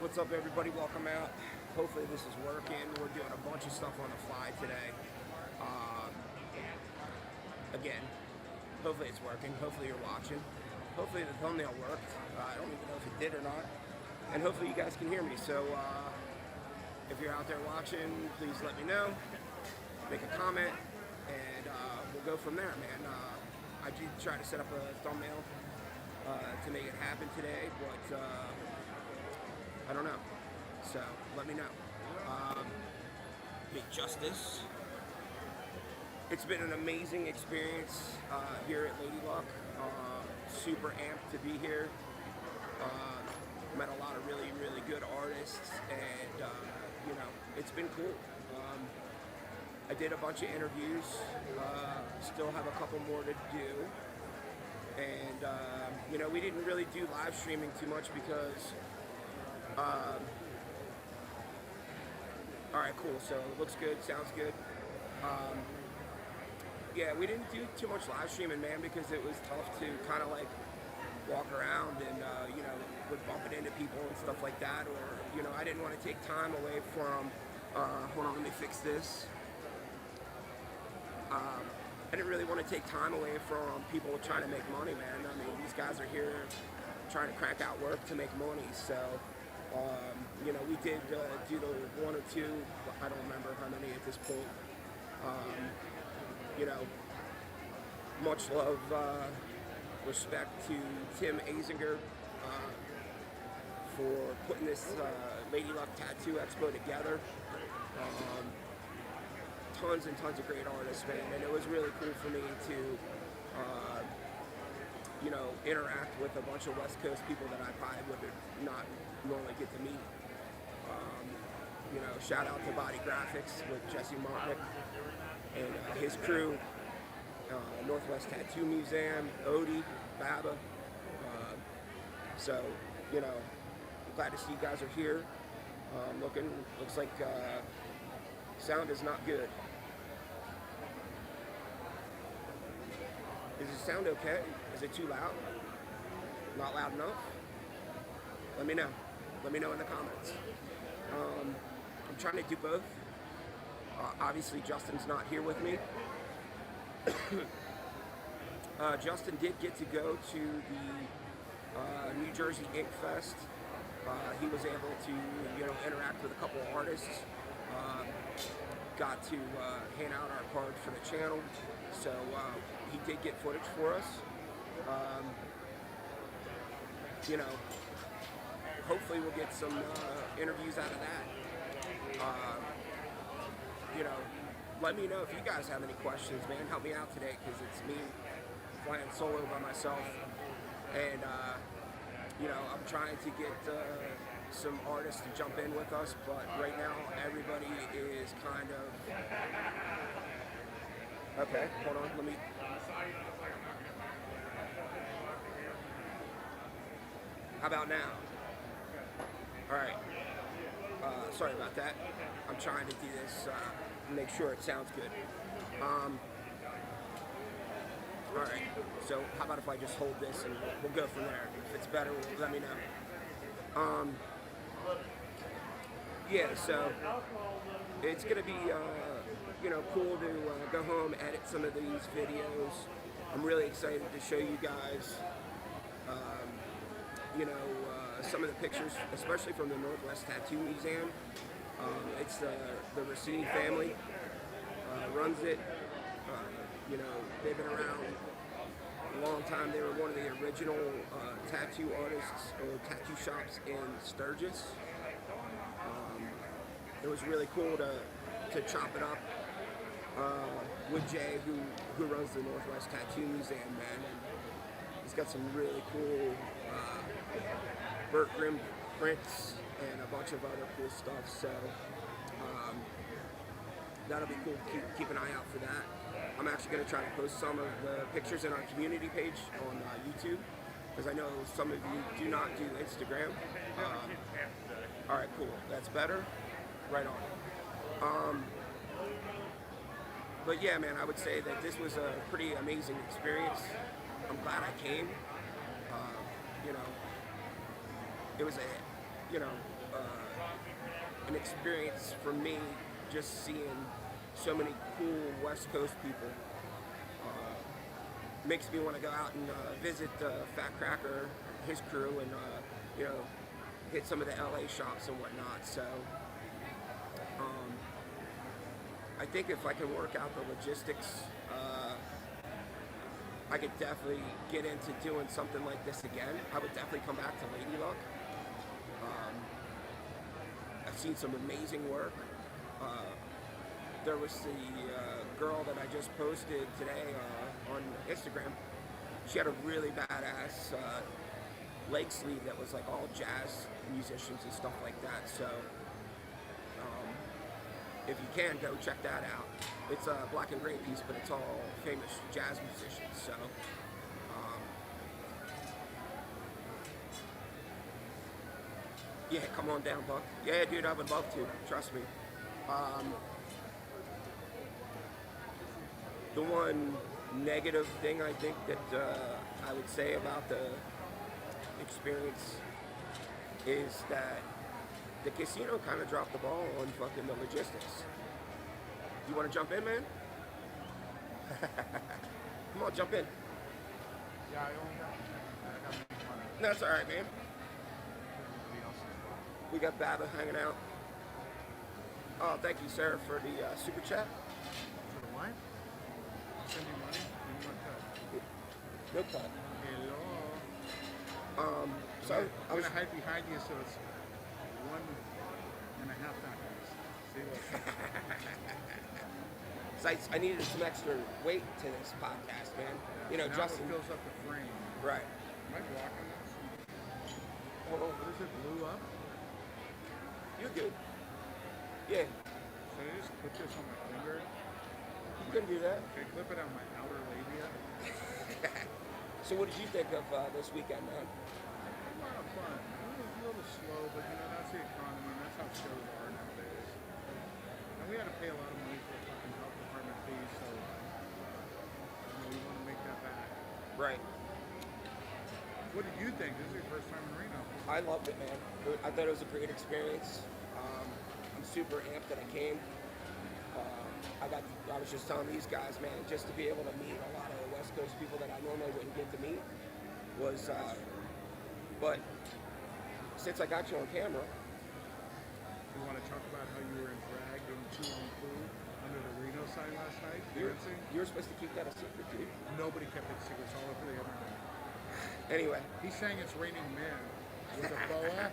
What's up, everybody? Welcome out. Hopefully this is working. We're doing a bunch of stuff on the fly today. Again, hopefully it's working. Hopefully you're watching. Hopefully the thumbnail worked. I don't even know if it did or not. And hopefully you guys can hear me. So if you're out there watching, please let me know. Make a comment, and we'll go from there, man. I did try to set up a thumbnail to make it happen today, but I don't know. So let me know. Big justice. It's been an amazing experience here at Lady Luck. Super amped to be here. Met a lot of really, really good artists, and you know, it's been cool. I did a bunch of interviews. Still have a couple more to do, and you know, we didn't really do live streaming too much because. All right, cool. So it looks good, sounds good. Yeah, we didn't do too much live streaming, man, because it was tough to kind of like walk around and you know, with bumping into people and stuff like that, or you know, I didn't want to take time away from. Hold on, let me fix this. I didn't really want to take time away from people trying to make money, man. I mean, these guys are here trying to crank out work to make money, so. You know, we did do the one or two, I don't remember how many at this point. You know, much love, respect to Tim Azinger for putting this Lady Luck Tattoo Expo together. Tons and tons of great artists, man, and it was really cool for me to you know, interact with a bunch of West Coast people that I probably would not normally get to meet. You know, shout out to Body Graphics with Jesse Montnick and his crew, Northwest Tattoo Museum, Odie, Baba. So, you know, I'm glad to see you guys are here. Looks like sound is not good. Does it sound okay? Is it too loud? Not loud enough? Let me know. Let me know in the comments. I'm trying to do both. Obviously, Justin's not here with me. Justin did get to go to the New Jersey Ink Fest. He was able to, you know, interact with a couple of artists. Got to hand out our card for the channel. So he did get footage for us. You know, hopefully we'll get some interviews out of that. You know, let me know if you guys have any questions, man. Help me out today, because it's me flying solo by myself. And, you know, I'm trying to get some artists to jump in with us, but right now everybody is kind of... Okay, hold on, let me... How about now? All right. Sorry about that. I'm trying to do this, make sure it sounds good. All right. So how about if I just hold this and we'll go from there. If it's better, let me know. Yeah. So it's gonna be you know, cool to go home, edit some of these videos. I'm really excited to show you guys. You know, some of the pictures, especially from the Northwest Tattoo Museum. It's the Racine family runs it. You know, they've been around a long time. They were one of the original tattoo artists or tattoo shops in Sturgis. It was really cool to chop it up with Jay, who runs the Northwest Tattoo Museum, man. And he's got some really cool Burt Grimm prints and a bunch of other cool stuff. So that'll be cool. Keep an eye out for that. I'm actually going to try to post some of the pictures in our community page on YouTube, because I know some of you do not do Instagram. All right, cool. That's better. Right on. But yeah, man, I would say that this was a pretty amazing experience. I'm glad I came. You know, it was a, you know, an experience for me just seeing so many cool West Coast people. Makes me want to go out and visit Fat Cracker, his crew, and you know, hit some of the LA shops and whatnot. So I think if I can work out the logistics, I could definitely get into doing something like this again. I would definitely come back to Lady Luck. I've seen some amazing work. There was the girl that I just posted today on Instagram. She had a really badass leg sleeve that was like all jazz musicians and stuff like that. So if you can, go check that out. It's a black and gray piece, but it's all famous jazz musicians. So yeah, come on down, Buck. Yeah, dude, I would love to. Trust me. The one negative thing I think that I would say about the experience is that the casino kind of dropped the ball on fucking the logistics. You want to jump in, man? Come on, jump in. Yeah, I got money. No, that's all right, man. We got Baba hanging out. Oh, thank you, sir, for the super chat. For the what? Send you money? Give me one cut. No cut. Hello. So I'm gonna hide behind you so it's 1.5 seconds. See what? I needed some extra weight to this podcast, man. Yeah, You know, now Justin. it fills up the frame. Right. Am I blocking this? Oh, What is it? Blew up? you're good. Yeah, Should I just put this on my finger? you can do that. Okay, clip it on my outer labia. So what did you think of this weekend, man? A lot of fun. It was a little slow, but you know, that's the economy, and that's how shows are nowadays. And we had to pay a lot of money for a fucking health department fee, so we want to make that back. Right. What did you think? This is your first time in Reno. I loved it, man. I thought it was a great experience. I'm super amped that I came. I was just telling these guys, man, just to be able to meet a lot of West Coast people that I normally wouldn't get to meet was, but since I got you on camera. You want to talk about how you were in drag doing two-on food under the Reno sign last night? You were supposed to keep that a secret, dude. Nobody kept it secret. It's all over the internet. Anyway. He's saying it's raining men with a boa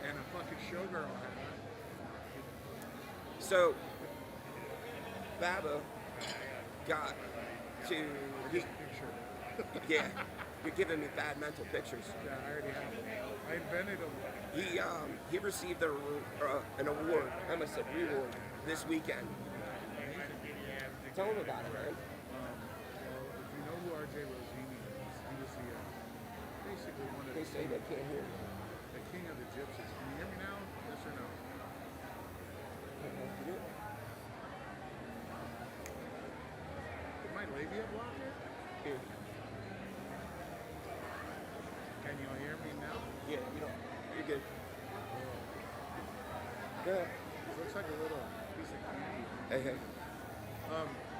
and a fucking showgirl hat. So, Baba got to, Picture. yeah, you're giving me bad mental pictures. Yeah, I already have them. I invented them. He received an award, I almost said reward, this weekend. Tell him about it, man. Well, if you know who R.J. Rosini is, he was the, basically one of They say they can't hear you. the king of the gypsies. Can you hear me now? Yes or no? Did my labia block it? Here. Can you hear me now? Yeah, you're good. Go ahead. It looks like a little piece of candy. Hey.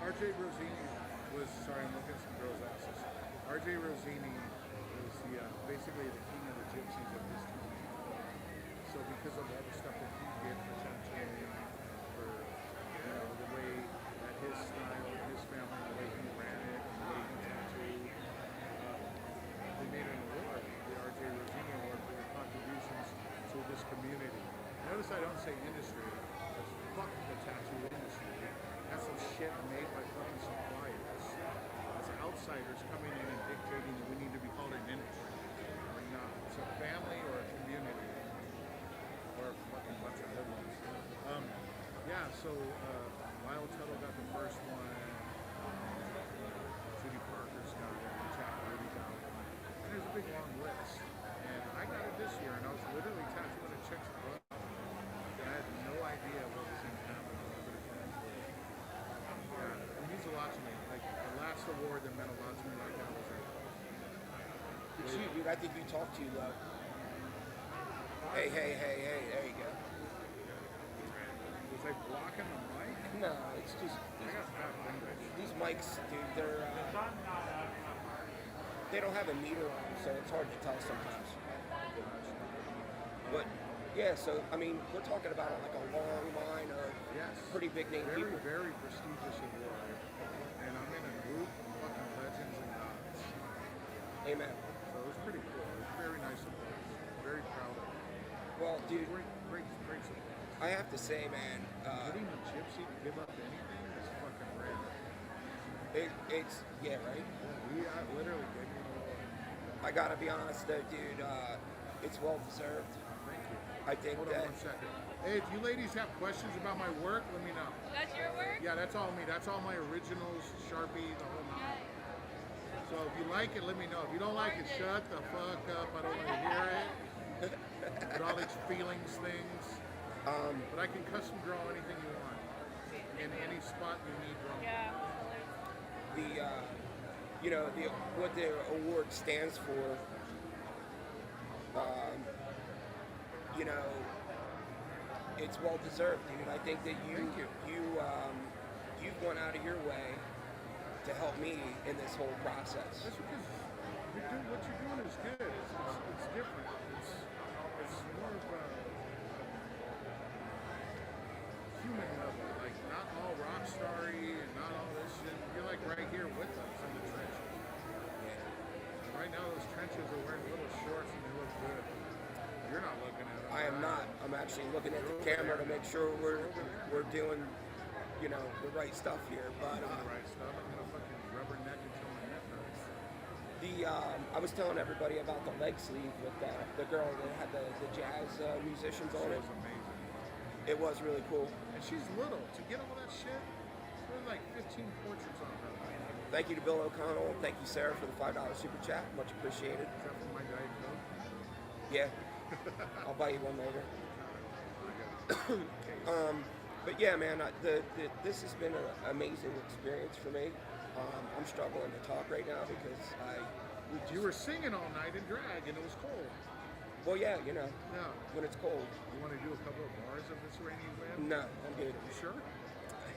R.J. Rosini was, sorry, I'm looking at some girls' asses. R.J. Rosini was the, basically the king of the gypsies of his time. So because of all the stuff that he did for tattooing, for, you know, the way that his style, his family, the way he ran it, the way he tattooed, they made an award, the R.J. Rosini Award, for their contributions to this community. Notice I don't say industry, because fuck the tattoo industry. That's some shit made by fucking suppliers. That's outsiders coming in and dictating that we need to be called an industry. We're not. It's a family or a community. Or a fucking bunch of hoodlums. Yeah, so Lyle Tuttle got the first one. Judy Parker's got it. Jack Ruby got it. And there's a big long list. And I got it this year, and I was literally tattooing a chick's butt. And I had no idea what was going to happen. It means a lot to me. Like, the last award that meant a lot to me like that was It's you, dude. I think you talked to Hey, hey, hey, hey, there you go. Was I blocking the mic? No, it's just I got bad language. these mics, dude. They don't have a meter on them, so it's hard to tell sometimes. But yeah, so I mean, we're talking about like a long line of Yes. pretty big name Very, people. very prestigious award. And I'm in a group of fucking legends and gods. Amen. So it was pretty cool. It was very nice award. Very proud of it. Well, dude, Great support. I have to say, man, Getting a gypsy to give up anything is fucking rare. it's yeah, right. I literally gave me a little. I gotta be honest though, dude. It's well deserved. Thank you. I think Hold that. on 1 second. Hey, if you ladies have questions about my work, let me know. That's your work? Yeah, that's all me. That's all my originals, Sharpie, the whole nine. So if you like it, let me know. If you don't like it, shut the fuck up. I don't want to hear it. With all these feelings things. But I can custom draw anything you want. In any spot you need drawn. Yeah. What the award stands for. It's well deserved, dude. I think that you've gone out of your way to help me in this whole process. That's because what you're doing is good. It's different. It's more of a human level. Like not all rock starry and not all this shit. You're like right here with us in the trenches. And right now those trenches are wearing little shorts and they look good. You're not looking at them. I am not. I'm actually looking at the camera to make sure we're doing, the right stuff here. But the right stuff. I'm gonna fucking rubberneck until my neck hurts. I was telling everybody about the leg sleeve with the girl that had the jazz musicians on It it. was amazing. It was really cool. And she's little. To get all that shit, there's like 15 portraits on her. Thank you to Bill O'Connell. Thank you, Sarah, for the $5 super chat. Much appreciated. Is that from my Diet Coke? Yeah. I'll buy you one later. Okay. But yeah, man, this has been an amazing experience for me. I'm struggling to talk right now because You were singing all night in drag and it was cold. well, yeah, Yeah. when it's cold. You want to do a couple of bars of this rainy wind? No, I'm good. You sure?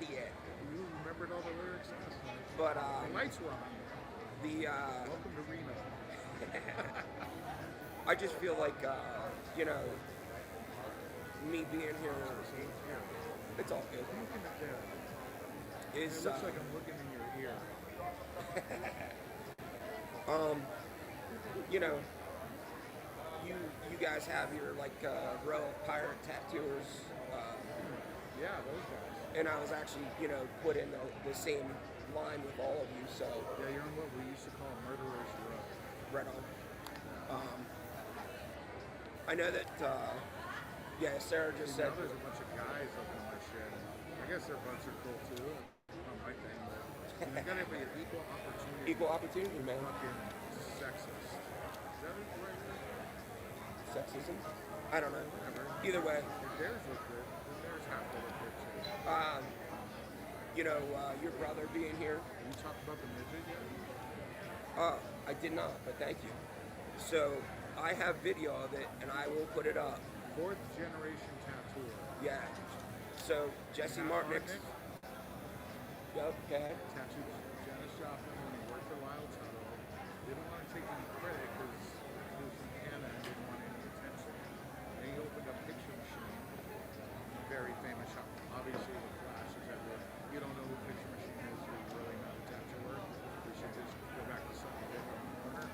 Yeah. You remembered all the lyrics last night. But The lights were on. Welcome to Reno. I just feel like, me being here, it's all good. I'm looking at that. Is It looks like I'm looking in your ear. you guys have your row of pirate tattooers, Yeah, those guys. and I was actually put in the same line with all of you, so Yeah, you're on what we used to call Murderer's Row. right on. I know that Sarah just See, said now there's a bunch of guys up in my shit. I guess their butts are cool too. Not my thing, but you gotta be an equal opportunity. equal opportunity, man. Fucking sexist. Is that the right word? Sexism? I don't know. Whatever. Either way, If theirs look good, then theirs have to look good too. your brother being here. You talked about the midget yet? I did not, but thank you. So I have video of it, and I will put it up. 4th generation tattooer. Yeah. So Jesse Martinick. Yep. Okay. Tattooed Janis Joplin when he worked for Lyle Tuttle. Didn't want to take any credit because he was from Canada and didn't want any attention. And he opened up Picture Machine. Very famous shop. Obviously the Flash is everywhere. You don't know who Picture Machine is, you're really not a tattooer. We should just go back to something different in the corner.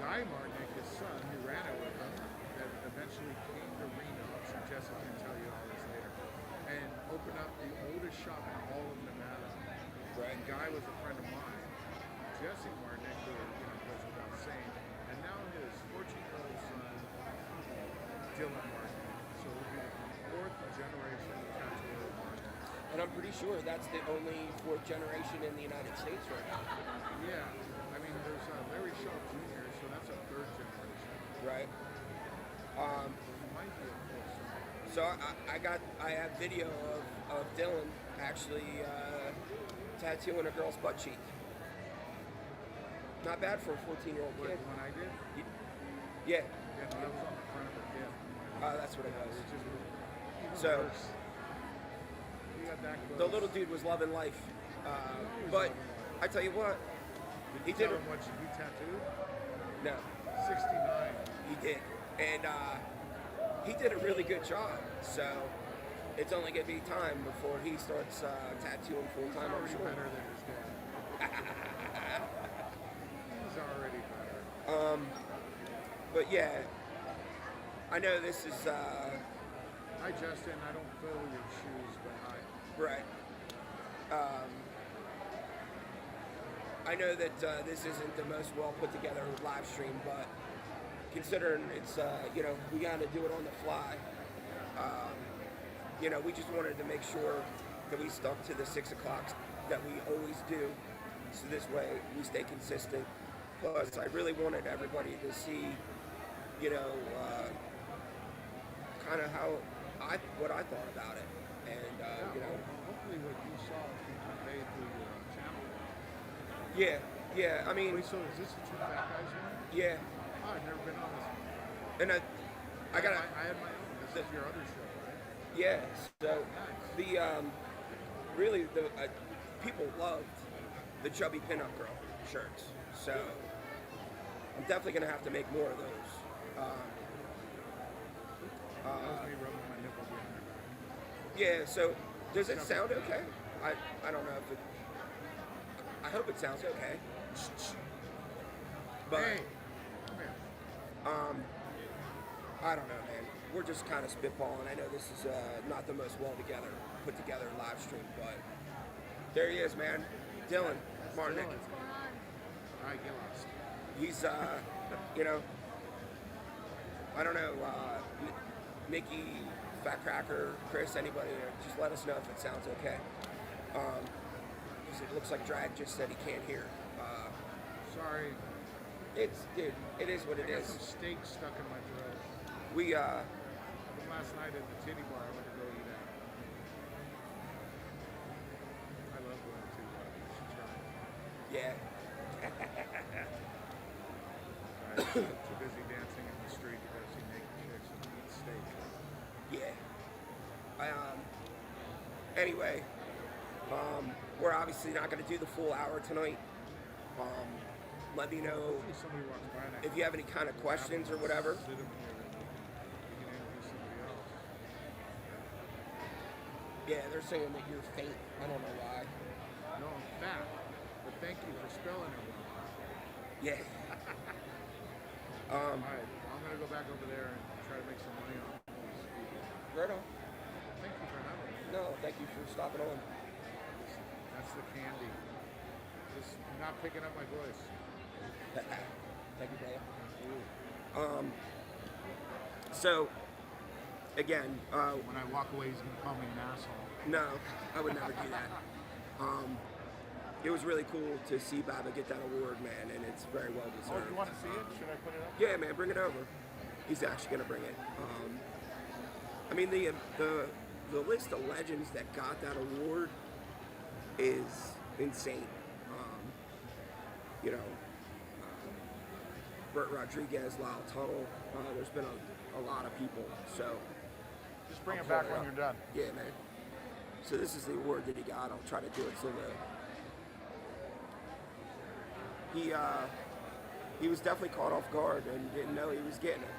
Guy Martinick, his son, who ran it with him, that eventually came to Reno, so Jessica can tell you all this later, and opened up the oldest shop in all of Nevada. Right. And Guy was a friend of mine. Jesse Martinick, who goes without saying, and now his 14-year-old son, Dylan Martinick. So it'll be the 4th generation tattooer of Martinick. And I'm pretty sure that's the only 4th generation in the United States right now. Yeah, I mean, there's Larry Shaw Jr., so that's a 3rd generation. Right. He might be a 4th. So I have video of Dylan actually tattooing a girl's butt cheek. Not bad for a 14-year-old What, kid. when I did? Yeah. Yeah, no, that was on the front of her hip. That's what it was. It's just even So- worse. You got that close. The little dude was loving life. was But loving life. I tell you what, he Tell did him what he tattooed? no, 69. he did, and he did a really good job. So it's only gonna be time before he starts tattooing full He's time. I'm already sure. better than his dad. He's already better. But yeah, I know this is Hi, Justin. I don't fill your shoes, but hi. right. I know that this isn't the most well put together live stream, but considering it's we got to do it on the fly. We just wanted to make sure that we stuck to the 6 o'clock that we always do, so this way we stay consistent. Plus, I really wanted everybody to see, kind of what I thought about it, and Hopefully what you saw can convey through your channel. yeah. I mean, Wait, so is this the two fat guys one? yeah, Oh, I've never been on this one. and I got I had my own. This is your other show, right? yeah. So the really the people loved the chubby pinup girl shirts. So I'm definitely gonna have to make more of those. That was me rubbing my nipple behind. Yeah. So does it sound okay? I don't know if it. I hope it sounds okay. But Hey, come here. I don't know, man. We're just kind of spitballing. I know this is not the most put together live stream, but there he is, man. Dylan Martinick. Dylan. All right, get lost. He's, I don't know, Nikki, Fat Cracker, Chris, anybody, just let us know if it sounds okay. 'Cause it looks like Drag just said he can't hear. Sorry. Dude, it is what it I got is. some steak stuck in my throat. We, From last night at the titty bar, I went to go eat at. I love going to you should try. yeah. I'm too busy dancing in the street to go see naked chicks and eat steak. Yeah. Anyway, we're obviously not going to do the full hour tonight. Let me know Hopefully somebody walks by and I if you have any kind of questions or whatever. sit them here and you can interview somebody else. Yeah, they're saying that you're faint. I don't know why. No, I'm fat, but thank you for spelling it wrong. Yeah. All right, I'm gonna go back over there and try to make some money on these people. Right on. Thank you for having me. No, thank you for stopping on. That's the candy. Just not picking up my voice. Thank you, Dave. Ooh. So, again, When I walk away, he's gonna call me an asshole. no, I would never do that. It was really cool to see Baba get that award, man, and it's very well Oh, deserved. you want to see it? Should I put it up? Yeah, man, bring it over. He's actually gonna bring it. I mean, the list of legends that got that award is insane. Burt Rodriguez, Lyle Tuttle. There's been a lot of people. So Just bring I'll it back pull when up. you're done. Yeah, man. So this is the award that he got. I'll try to do it so that he was definitely caught off guard and didn't know he was getting it.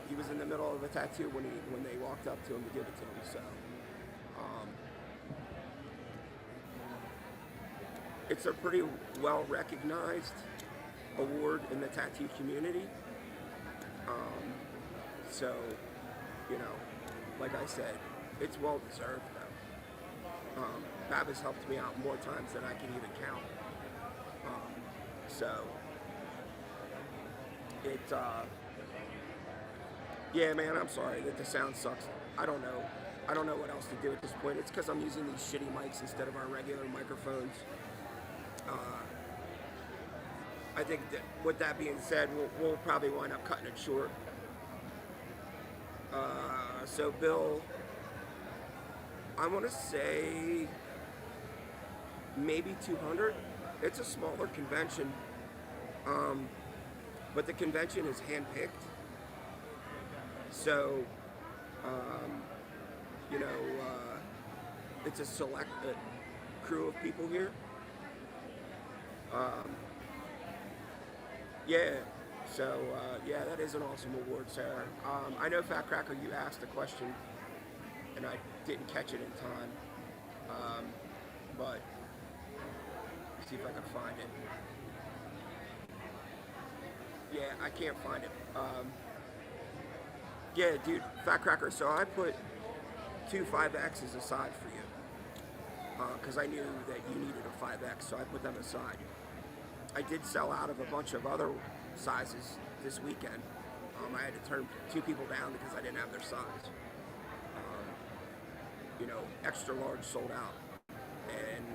He was in the middle of a tattoo when they walked up to him to give it to him. So it's a pretty well recognized award in the tattoo community. So, like I said, it's well deserved though. Baba's helped me out more times than I can even count. Yeah, man, I'm sorry that the sound sucks. I don't know what else to do at this point. It's because I'm using these shitty mics instead of our regular microphones. I think that with that being said, we'll probably wind up cutting it short. So Bill, I want to say maybe 200. It's a smaller convention, but the convention is handpicked. So, you know, it's a select crew of people here. Yeah, so yeah, that is an awesome award, Sarah. I know, Fat Cracker, you asked a question, and I didn't catch it in time. But see if I can find it. Yeah, I can't find it. Yeah, dude, Fat Cracker. So I put 2 5Xs aside for you because I knew that you needed a 5X, so I put them aside. I did sell out of a bunch of other sizes this weekend. I had to turn 2 people down because I didn't have their size. You know, extra large sold out, and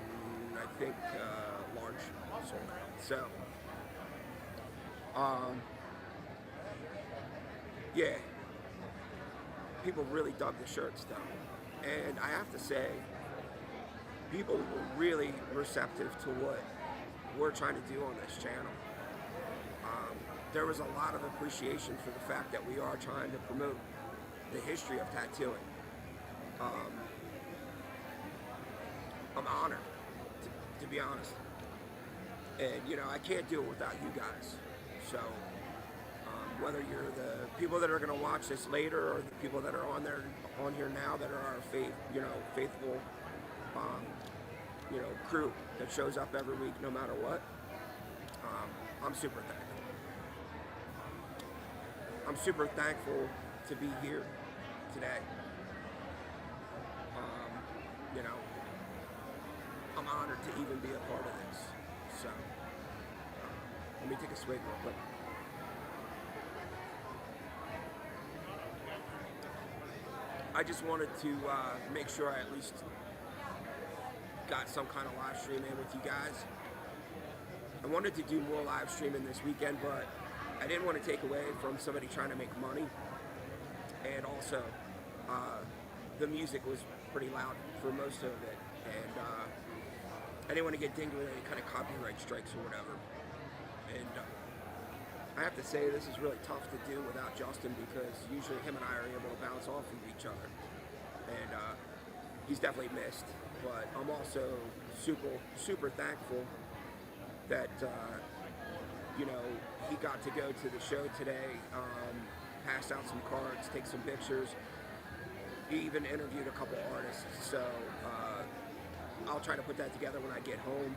I think large sold out. So, yeah, people really dug the shirts though, and I have to say, people were really receptive to what we're trying to do on this channel. There was a lot of appreciation for the fact that we are trying to promote the history of tattooing. I'm honored, to be honest. And, you know, I can't do it without you guys. So, whether you're the people that are going to watch this later or the people that are on here now that are our faithful, crew that shows up every week no matter what, I'm super thankful. I'm super thankful to be here today. You know, I'm honored to even be a part of this. So, let me take a swig real quick. I just wanted to make sure I at least got some kind of live stream in with you guys. I wanted to do more live streaming this weekend, but I didn't want to take away from somebody trying to make money. And also, the music was pretty loud for most of it, and I didn't want to get dinged with any kind of copyright strikes or whatever. And I have to say, this is really tough to do without Justin, because usually him and I are able to bounce off of each other. And he's definitely missed, but I'm also super thankful that you know, he got to go to the show today, pass out some cards, take some pictures. He even interviewed a couple artists, so I'll try to put that together when I get home,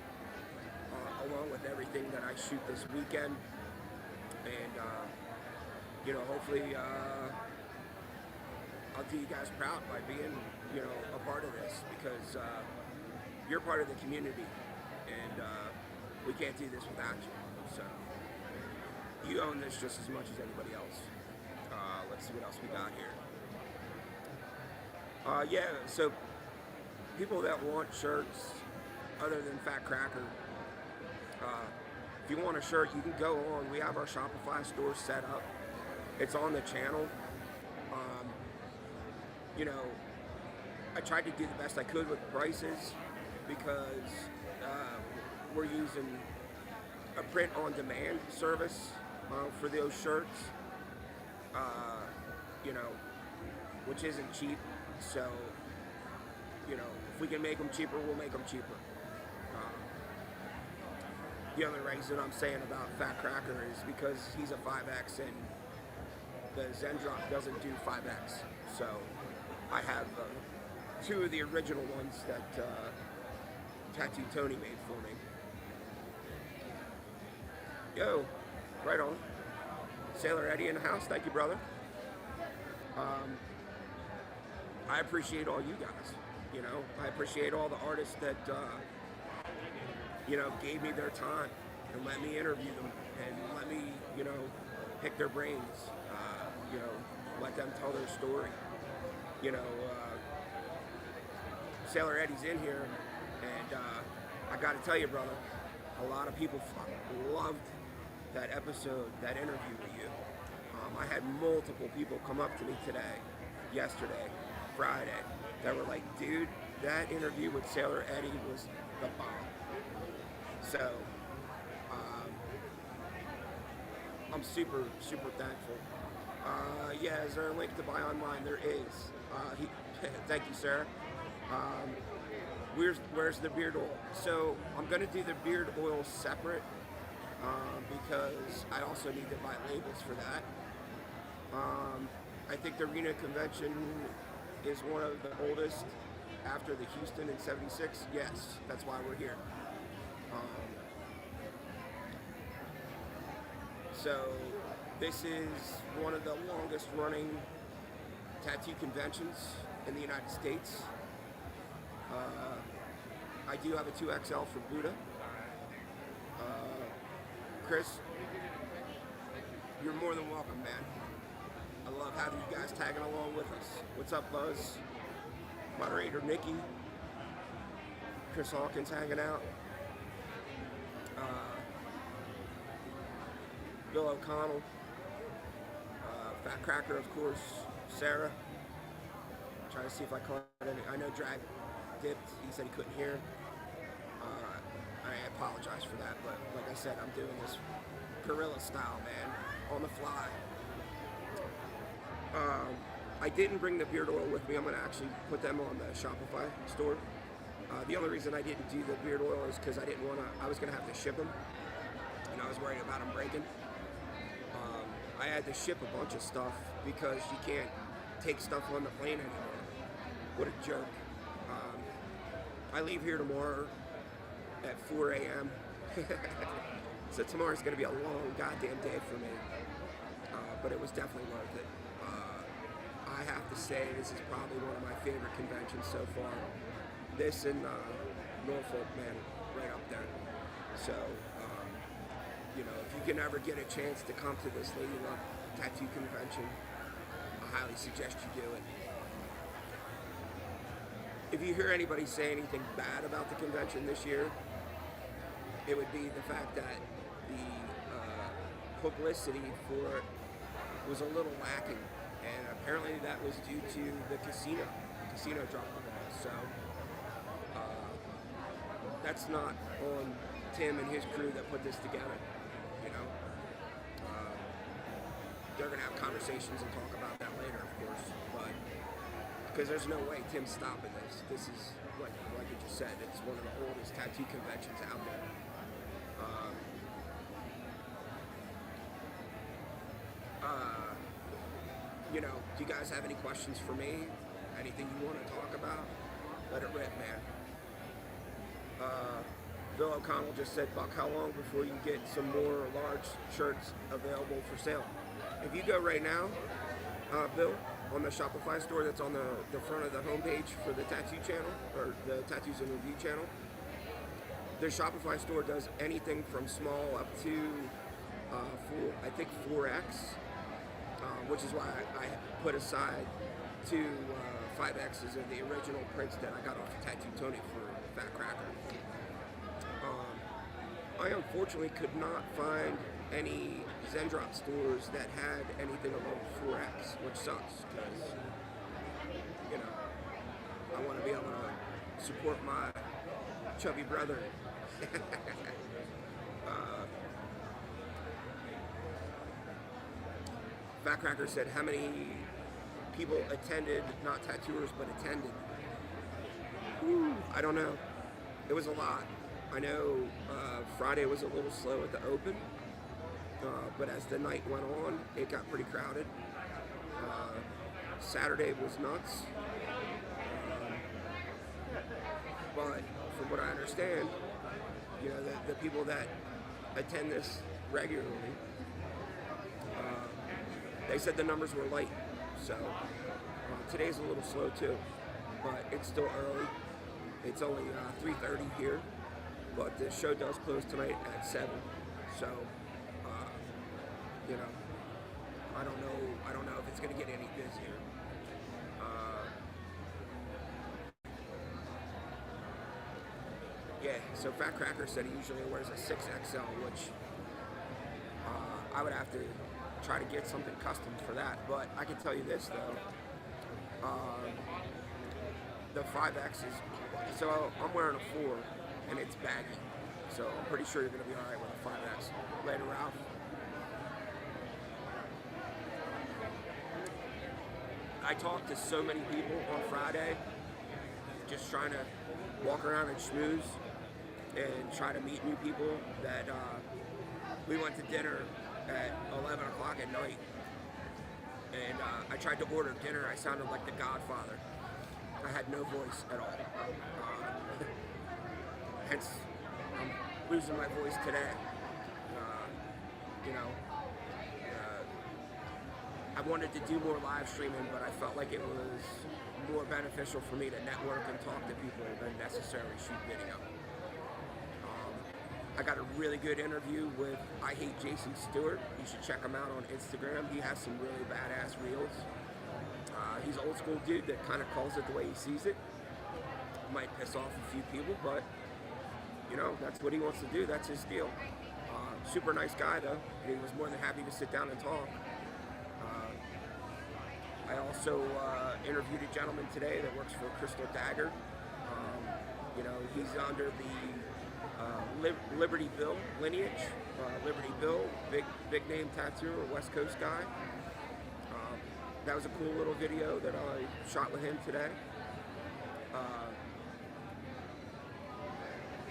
along with everything that I shoot this weekend. And, you know, hopefully I'll do you guys proud by being, you know, a part of this, because you're part of the community, and we can't do this without you. So you own this just as much as anybody else. Let's see what else we got here. Yeah, so people that want shirts other than Fat Cracker, if you want a shirt, you can go on. We have our Shopify store set up. It's on the channel. You know, I tried to do the best I could with prices, because we're using a print-on-demand service for those shirts, you know, which isn't cheap. So, you know, if we can make them cheaper, we'll make them cheaper. The only reason I'm saying about Fat Cracker is because he's a 5X and the Zen Drop doesn't do 5X. So I have 2 of the original ones that Tattoo Tony made for me. Yo, right on. Sailor Eddie in the house. Thank you, brother. I appreciate all you guys. You know, I appreciate all the artists that, you know, gave me their time and let me interview them and let me, you know, pick their brains. You know, let them tell their story. You know, Sailor Eddie's in here, and I got to tell you, brother, a lot of people loved that episode, that interview with you. I had multiple people come up to me today, yesterday, Friday, that were like, dude, that interview with Sailor Eddie was the bomb. So, I'm super thankful Yeah, is there a link to buy online? There is. Thank you, Sarah. Um, where's the beard oil? So I'm going to do the beard oil separate because I also need to buy labels for that. I think the Reno convention is one of the oldest after the Houston in '76. Yes, that's why we're here. So this is one of the longest running tattoo conventions in the United States. I do have a 2XL for Buddha. Chris, you're more than welcome, man. I love having you guys tagging along with us. What's up, Buzz? Moderator Nikki. Chris Hawkins hanging out. Bill O'Connell. Fat Cracker, of course. Sarah. Trying to see if I caught any. I know Drag dipped. He said he couldn't hear. I apologize for that, but like I said, I'm doing this guerrilla style, man, on the fly. I didn't bring the beard oil with me. I'm going to actually put them on the Shopify store. The only reason I didn't do the beard oil is because I didn't want to, I was going to have to ship them, and I was worried about them breaking. I had to ship a bunch of stuff because you can't take stuff on the plane anymore. What a joke. I leave here tomorrow at 4 a.m. So tomorrow's going to be a long goddamn day for me. But it was definitely worth it. I have to say this is probably one of my favorite conventions so far. This and Norfolk, man, right up there. So, you know, if you can ever get a chance to come to this Lady Luck Tattoo Convention, I highly suggest you do it. If you hear anybody say anything bad about the convention this year, it would be the fact that the publicity for it was a little lacking, and apparently that was due to the casino. The casino dropped the ball, so that's not on Tim and his crew that put this together. You know, they're gonna have conversations and talk about that later, of course, but because there's no way Tim's stopping this. This is like you just said, it's one of the oldest tattoo conventions out there. You know, do you guys have any questions for me? Anything you want to talk about? Let it rip, man. Bill O'Connell just said, Buck, how long before you get some more large shirts available for sale? If you go right now, Bill, on the Shopify store that's on the front of the homepage for the tattoo channel, or the Tattoos and Review channel, the Shopify store does anything from small up to, I think 4X. Which is why I put aside 2 5Xs of the original prints that I got off of Tattoo Tony for Fat Cracker. I unfortunately could not find any Zendrop stores that had anything above 4X, which sucks because, you know, I want to be able to support my chubby brother. Fat Cracker said, how many people attended, not tattooers, but attended? Whew, I don't know. It was a lot. I know Friday was a little slow at the open, but as the night went on, it got pretty crowded. Saturday was nuts. But from what I understand, you know, the people that attend this regularly, they said the numbers were light, so today's a little slow too, but it's still early. It's only 3:30 here, but the show does close tonight at 7. So, you know, I don't know if it's gonna get any busier. Yeah, so Fat Cracker said he usually wears a 6XL, which I would have to try to get something custom for that. But I can tell you this though, the 5X is, so I'm wearing a 4 and it's baggy, so I'm pretty sure you're gonna be all right with a 5X. Later, Ralph. I talked to so many people on Friday, just trying to walk around and schmooze and try to meet new people, that we went to dinner at 11 o'clock at night, and I tried to order dinner. I sounded like the Godfather. I had no voice at all. Hence, I'm losing my voice today. I wanted to do more live streaming, but I felt like it was more beneficial for me to network and talk to people than necessarily shoot video. I got a really good interview with I Hate Jason Stewart. You should check him out on Instagram. He has some really badass reels. He's an old school dude that kind of calls it the way he sees it. Might piss off a few people, but you know, that's what he wants to do. That's his deal. Super nice guy though. He was more than happy to sit down and talk. I also interviewed a gentleman today that works for Crystal Dagger. You know, he's under the Liberty Bill lineage. Liberty Bill, big name tattooer, West Coast guy. That was a cool little video that I shot with him today.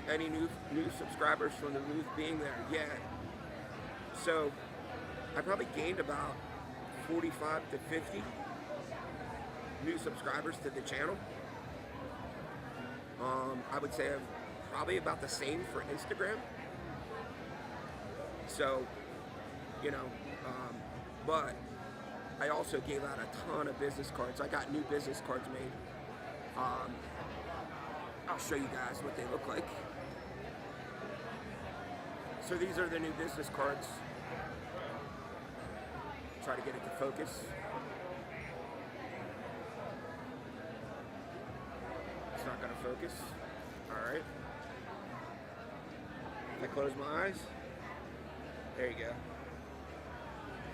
Any new subscribers from the booth being there? Yeah. So I probably gained about 45 to 50 new subscribers to the channel. I would say I'm probably about the same for Instagram. So, you know, but I also gave out a ton of business cards. I got new business cards made. I'll show you guys what they look like. So these are the new business cards. Try to get it to focus. It's not going to focus. All right. If I close my eyes, there you go.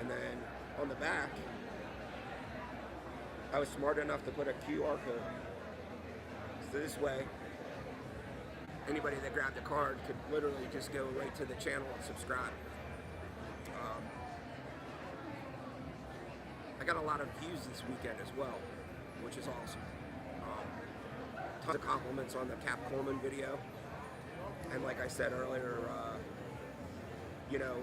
And then on the back, I was smart enough to put a QR code. So this way, anybody that grabbed the card could literally just go right to the channel and subscribe. I got a lot of views this weekend as well, which is awesome. Tons of compliments on the Cap Coleman video. And like I said earlier, you know,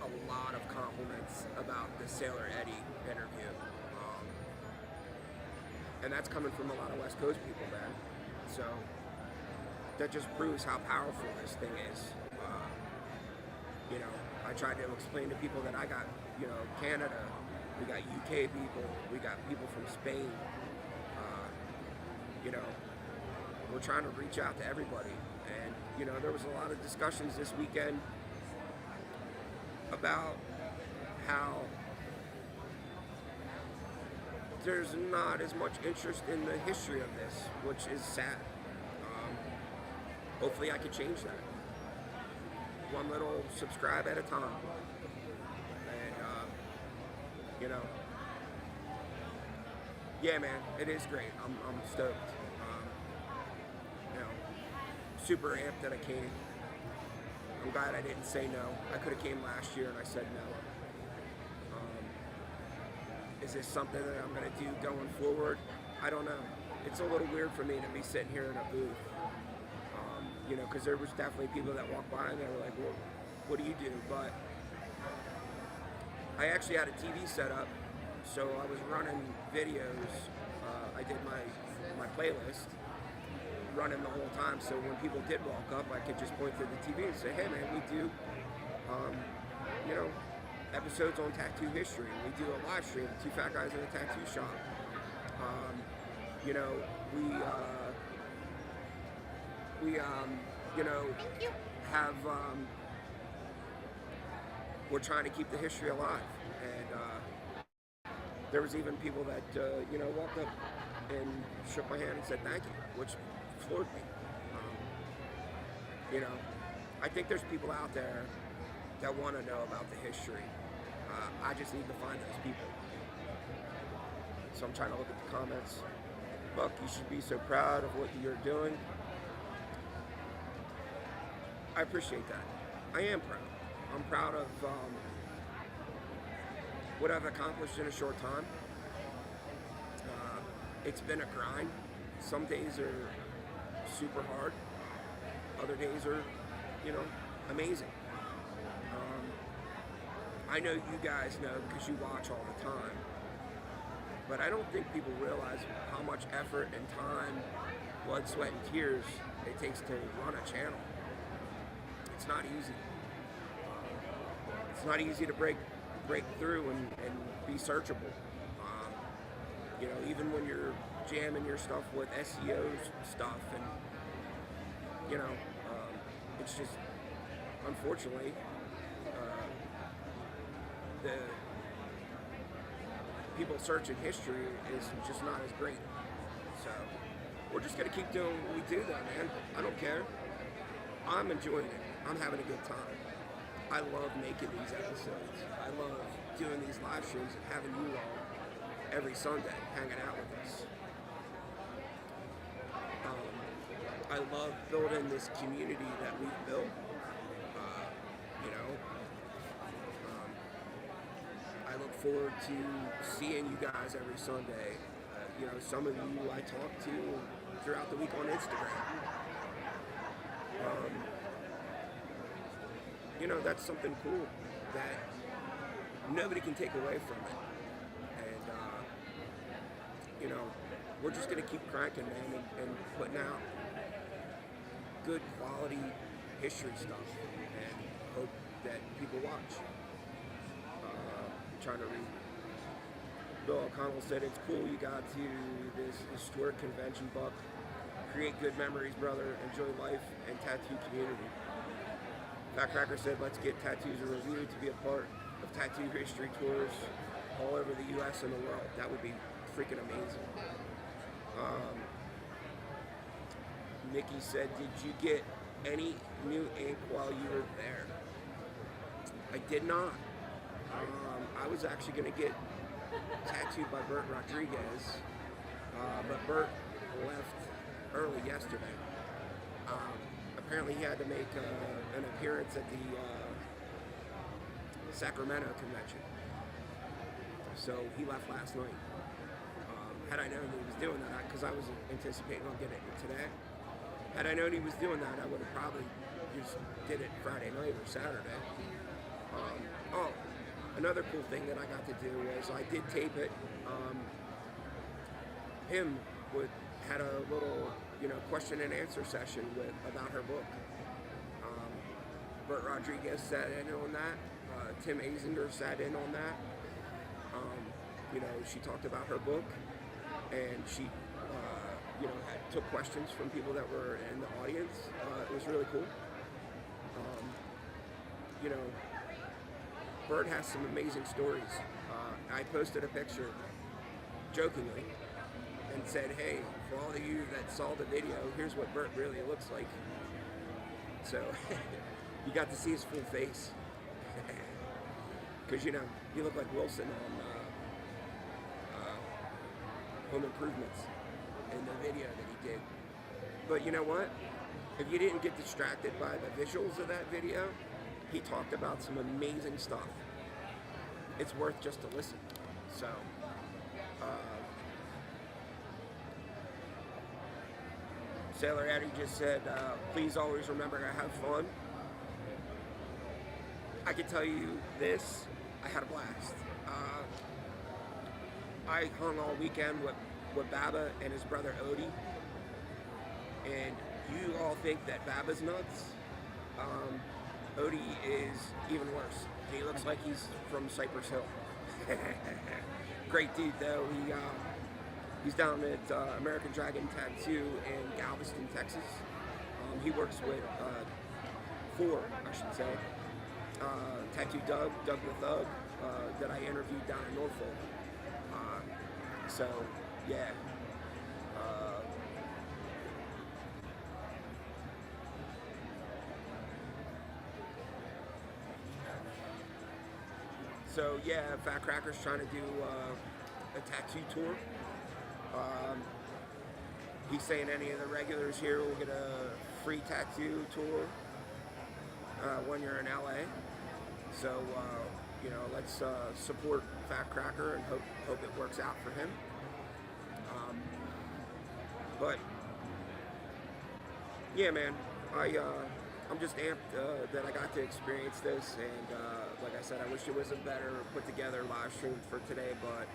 a lot of compliments about the Sailor Eddie interview. And that's coming from a lot of West Coast people, man. So that just proves how powerful this thing is. You know, I tried to explain to people that I got, you know, Canada, we got UK people, we got people from Spain. You know, we're trying to reach out to everybody. And, you know, there was a lot of discussions this weekend about how there's not as much interest in the history of this, which is sad. Hopefully I can change that. One little subscribe at a time. And, you know, yeah, man, it is great. I'm stoked. You know, super amped that I came. I'm glad I didn't say no. I could have came last year and I said no. Is this something that I'm going to do going forward? I don't know. It's a little weird for me to be sitting here in a booth. You know, because there was definitely people that walked by and they were like, well, what do you do? But I actually had a TV set up, so I was running videos. I did my playlist running the whole time, so when people did walk up, I could just point to the TV and say, hey man, we do, you know, episodes on tattoo history. We do a live stream, Two Fat Guys in a Tattoo Shop. You know, you know, have, we're trying to keep the history alive. And there was even people that, you know, walked up and shook my hand and said thank you, which floored me. You know, I think there's people out there that want to know about the history. I just need to find those people. So I'm trying to look at the comments. Buck, you should be so proud of what you're doing. I appreciate that. I am proud. I'm proud of what I've accomplished in a short time. It's been a grind. Some days are super hard. Other days are, amazing. I know you guys know because you watch all the time. But I don't think people realize how much effort and time, blood, sweat, and tears it takes to run a channel. It's not easy. It's not easy to break through and be searchable. Even when you're jamming your stuff with SEO stuff, and it's just, unfortunately, the people searching history is just not as great. So we're just gonna keep doing what we do, though, man. I don't care. I'm enjoying it. I'm having a good time. I love making these episodes. I love doing these live shows and having you all every Sunday hanging out with us. I love building this community that we've built. I look forward to seeing you guys every Sunday. Some of you I talk to throughout the week on Instagram. That's something cool that nobody can take away from it. And, we're just going to keep cranking, man, and putting out good quality history stuff and hope that people watch. Trying to read. Bill O'Connell said, "It's cool you got to this historic convention, Buck. Create good memories, brother. Enjoy life and tattoo community." Fat Cracker said, "Let's get Tattoos and Review to be a part of tattoo history tours all over the U.S. and the world. That would be freaking amazing." Nikki said, "Did you get any new ink while you were there?" I did not. I was actually going to get tattooed by Bert Rodriguez, but Bert left early yesterday. Apparently he had to make an appearance at the Sacramento convention. So he left last night. Had I known he was doing that, because I was anticipating on getting it today. Had I known he was doing that, I would have probably just did it Friday night or Saturday. Another cool thing that I got to do was I did tape it. Had a little, question and answer session about her book. Bert Rodriguez sat in on that. Tim Azinger sat in on that. She talked about her book, and she, took questions from people that were in the audience. It was really cool. Bert has some amazing stories. I posted a picture jokingly and said, "Hey, for all of you that saw the video, here's what Bert really looks like." So you got to see his full face. Because, he looked like Wilson on Home Improvements in the video that he did. But you know what? If you didn't get distracted by the visuals of that video, he talked about some amazing stuff. It's worth just to listen. So, Sailor Eddie just said, "Please always remember to have fun." I can tell you this, I had a blast. I hung all weekend with Baba and his brother Odie, and you all think that Baba's nuts. Odie is even worse. He looks like he's from Cypress Hill. Great dude though. He's down at American Dragon Tattoo in Galveston, Texas. He works with Tattoo Doug the Thug, that I interviewed down in Norfolk. So yeah. So yeah, Fat Cracker's trying to do a tattoo tour. He's saying any of the regulars here will get a free tattoo tour when you're in LA. So you know, let's support Fat Cracker and hope it works out for him. But yeah, man, I'm just amped that I got to experience this, and like I said, I wish it was a better put together live stream for today, but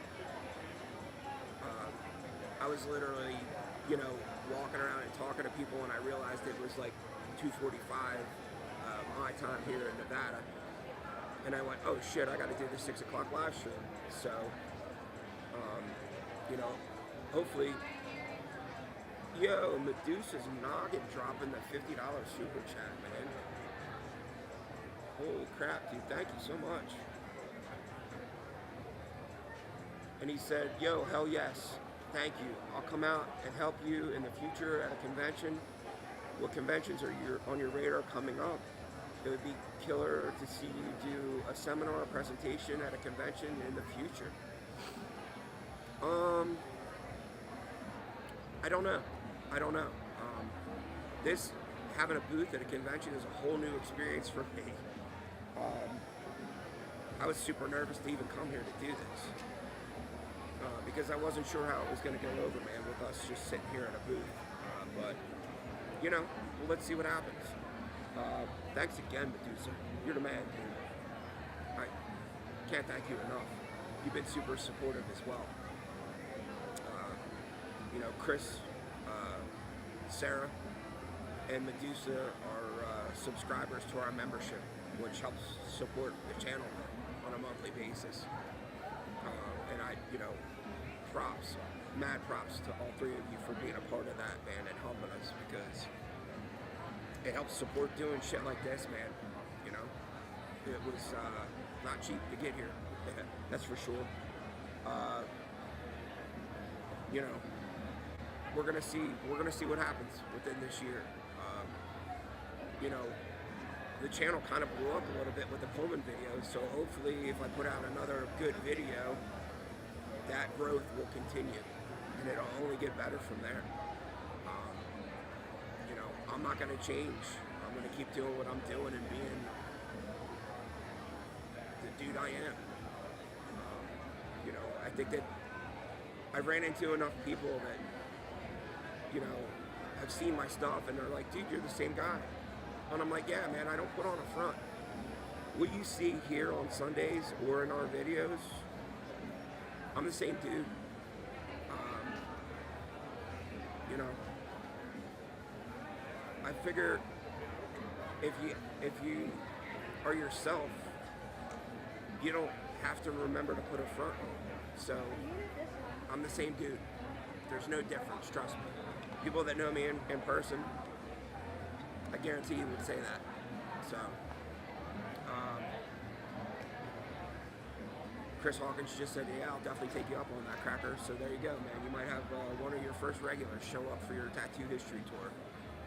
I was literally, you know, walking around and talking to people, and I realized it was like 2:45 my time here in Nevada, and I went, oh shit, I got to do the 6 o'clock live stream. So, you know, hopefully. Yo, Medusa's Noggin dropping the $50 super chat, man. Holy crap, dude, thank you so much. And he said, yo, hell yes, thank you. I'll come out and help you in the future at a convention. What conventions are on your radar coming up? It would be killer to see you do a seminar presentation at a convention in the future. I don't know. This, having a booth at a convention is a whole new experience for me. I was super nervous to even come here to do this. Because I wasn't sure how it was going to go over, man, with us just sitting here at a booth. But, you know, well, let's see what happens. Thanks again, Medusa. You're the man, dude. I can't thank you enough. You've been super supportive as well. You know, Chris, Sarah, and Medusa are subscribers to our membership, which helps support the channel on a monthly basis. And you know, mad props to all three of you for being a part of that, man, and helping us, because it helps support doing shit like this, man. You know, it was not cheap to get here, that's for sure. You know, we're gonna see what happens within this year. You know, the channel kind of blew up a little bit with the Pullman videos, so hopefully if I put out another good video, that growth will continue, and it'll only get better from there. You know, I'm not gonna change. I'm gonna keep doing what I'm doing and being the dude I am. You know, I think that I ran into enough people that, you know, have seen my stuff and they're like, dude, you're the same guy. And I'm like, yeah, man, I don't put on a front. What you see here on Sundays or in our videos, I'm the same dude. You know, I figure if you are yourself, you don't have to remember to put a front on. So I'm the same dude. There's no difference, trust me. People that know me in person, I guarantee you would say that. So, Chris Hawkins just said, yeah, I'll definitely take you up on that, Cracker. So there you go, man. You might have one of your first regulars show up for your tattoo history tour,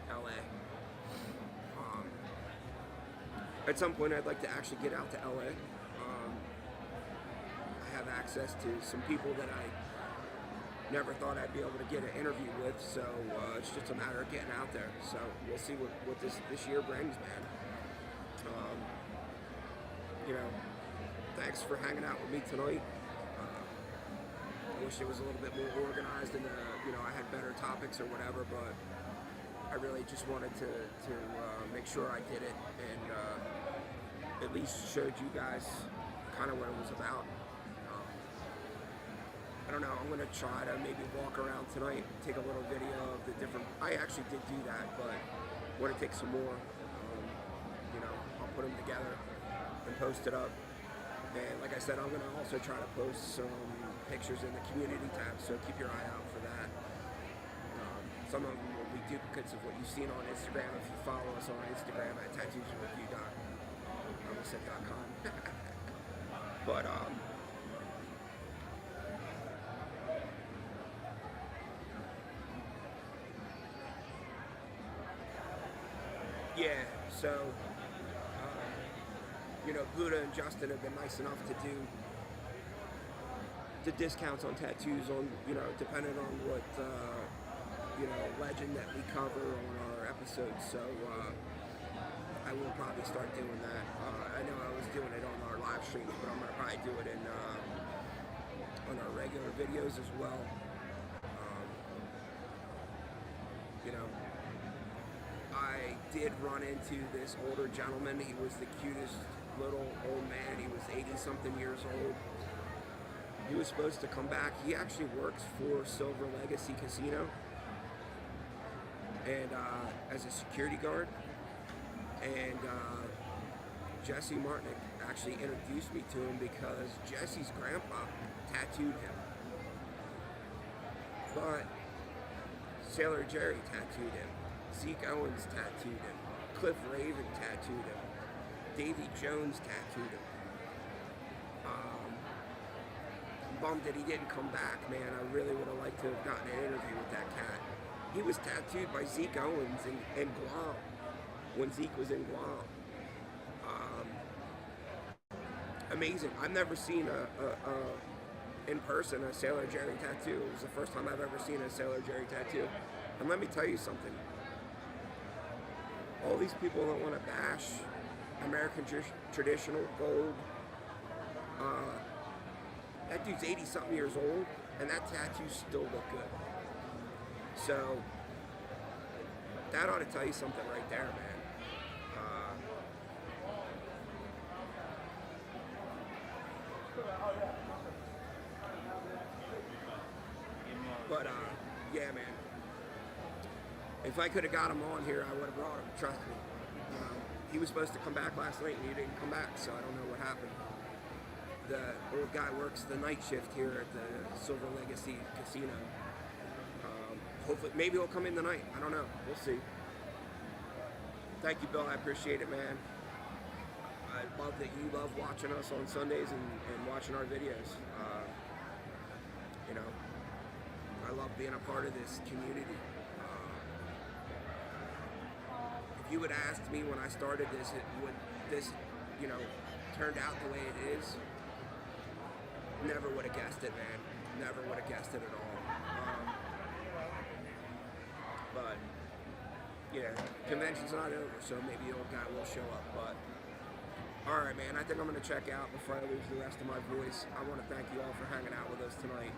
LA. At some point, I'd like to actually get out to LA. I have access to some people that I never thought I'd be able to get an interview with, so it's just a matter of getting out there. So we'll see what this year brings, man. You know, thanks for hanging out with me tonight. I wish it was a little bit more organized and you know, I had better topics or whatever, but I really just wanted to make sure I did it and at least showed you guys kind of what it was about. I don't know, I'm going to try to maybe walk around tonight, take a little video of the different, I actually did do that, but I want to take some more. You know, I'll put them together and post it up. And like I said, I'm going to also try to post some pictures in the community tab, so keep your eye out for that. Some of them will be duplicates of what you've seen on Instagram if you follow us on Instagram at tattoosinreview.com. But, yeah, so, you know, Buddha and Justin have been nice enough to do the discounts on tattoos on, you know, depending on what, you know, legend that we cover on our episodes. So, I will probably start doing that. I know I was doing it on our live streams, but I'm gonna probably do it in on our regular videos as well. You know, I did run into this older gentleman. He was the cutest little old man. He was 80-something years old. He was supposed to come back. He actually works for Silver Legacy Casino and as a security guard. And Jesse Martinick actually introduced me to him because Jesse's grandpa tattooed him. But Sailor Jerry tattooed him. Zeke Owens tattooed him. Cliff Raven tattooed him. Davy Jones tattooed him. Bummed that he didn't come back, man. I really would have liked to have gotten an interview with that cat. He was tattooed by Zeke Owens in Guam when Zeke was in Guam. Amazing. I've never seen in person a Sailor Jerry tattoo. It was the first time I've ever seen a Sailor Jerry tattoo. And let me tell you something. All these people that want to bash American traditional gold, that dude's 80-something years old, and that tattoo still look good. So, that ought to tell you something right there, man. But, yeah, man. If I could have got him on here, I would have brought him, trust me. He was supposed to come back last night, and he didn't come back, so I don't know what happened. The old guy works the night shift here at the Silver Legacy Casino. Hopefully, maybe he'll come in tonight. I don't know. We'll see. Thank you, Bill. I appreciate it, man. I love that you love watching us on Sundays and watching our videos. You know, I love being a part of this community. If you would have asked me when I started this, you know, turned out the way it is, never would have guessed it, man. Never would have guessed it at all. But, yeah, convention's not over, so maybe the old guy will show up. But, all right, man, I think I'm going to check out before I lose the rest of my voice. I want to thank you all for hanging out with us tonight.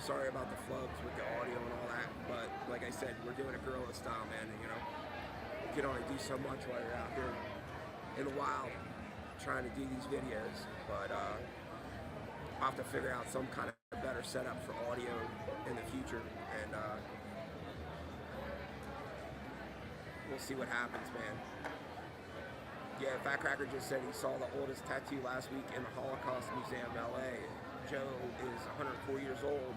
Sorry about the flubs with the audio and all that, but like I said, we're doing it guerrilla style, man, and, you know, you can only do so much while you're out here in the wild trying to do these videos. But, I'll have to figure out some kind of better setup for audio in the future, and we'll see what happens, man. Yeah, Fat Cracker just said he saw the oldest tattoo last week in the Holocaust Museum in LA. Joe is 104 years old.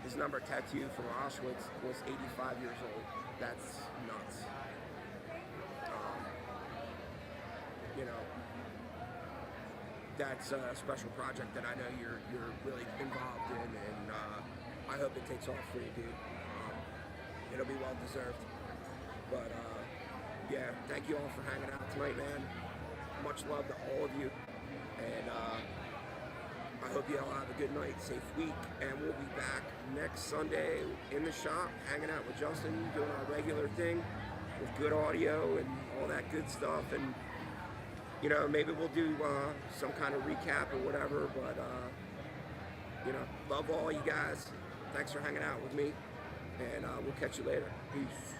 His number tattoo from Auschwitz was 85 years old. That's nuts. You know, that's a special project that I know you're really involved in, and I hope it takes off for you, dude. It'll be well deserved. But yeah, thank you all for hanging out tonight, man. Much love to all of you, and I hope you all have a good night, safe week, and we'll be back next Sunday in the shop, hanging out with Justin, doing our regular thing with good audio and all that good stuff. And you know, maybe we'll do some kind of recap or whatever, but, you know, love all you guys. Thanks for hanging out with me, and we'll catch you later. Peace.